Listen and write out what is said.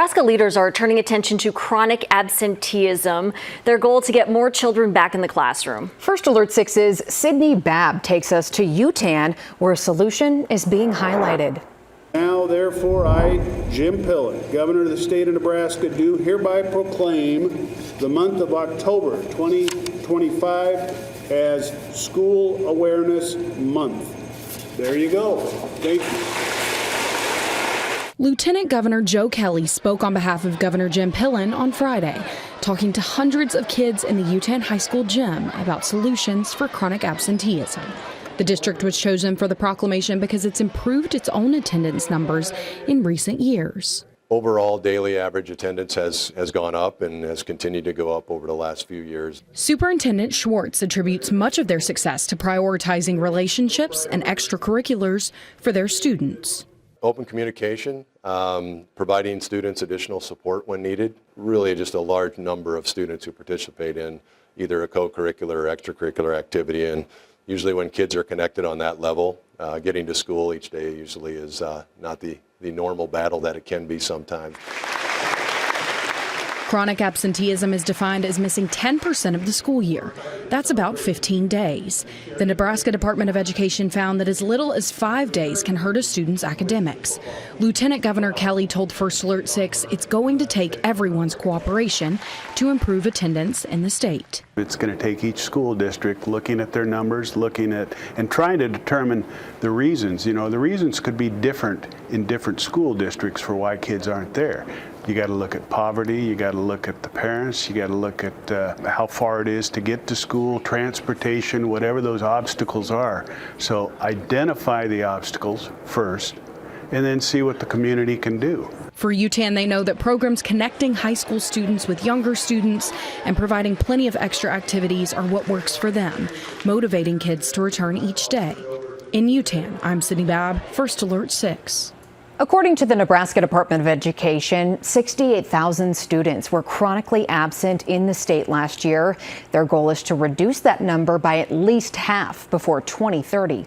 Nebraska leaders are turning attention to chronic absenteeism, their goal to get more children back in the classroom. First Alert 6's Sydney Babb takes us to UTAN, where a solution is being highlighted. Now, therefore, I, Jim Pillen, Governor of the state of Nebraska, do hereby proclaim the month of October 2025 as School Awareness Month. There you go. Thank you. Lieutenant Governor Joe Kelly spoke on behalf of Governor Jim Pillen on Friday, talking to hundreds of kids in the UTAN High School gym about solutions for chronic absenteeism. The district was chosen for the proclamation because it's improved its own attendance numbers in recent years. Overall, daily average attendance has gone up and has continued to go up over the last few years. Superintendent Schwartz attributes much of their success to prioritizing relationships and extracurriculars for their students. Open communication, providing students additional support when needed. Really just a large number of students who participate in either a co-curricular or extracurricular activity. And usually when kids are connected on that level, getting to school each day usually is not the normal battle that it can be sometimes. Chronic absenteeism is defined as missing 10% of the school year. That's about 15 days. The Nebraska Department of Education found that as little as 5 days can hurt a student's academics. Lieutenant Governor Kelly told First Alert 6 it's going to take everyone's cooperation to improve attendance in the state. It's going to take each school district looking at their numbers, looking at and trying to determine the reasons. You know, the reasons could be different in different school districts for why kids aren't there. You got to look at poverty, you got to look at the parents, you got to look at how far it is to get to school, transportation, whatever those obstacles are. So identify the obstacles first and then see what the community can do. For UTAN, they know that programs connecting high school students with younger students and providing plenty of extra activities are what works for them, motivating kids to return each day. In UTAN, I'm Sydney Babb, First Alert 6. According to the Nebraska Department of Education, 68,000 students were chronically absent in the state last year. Their goal is to reduce that number by at least half before 2030.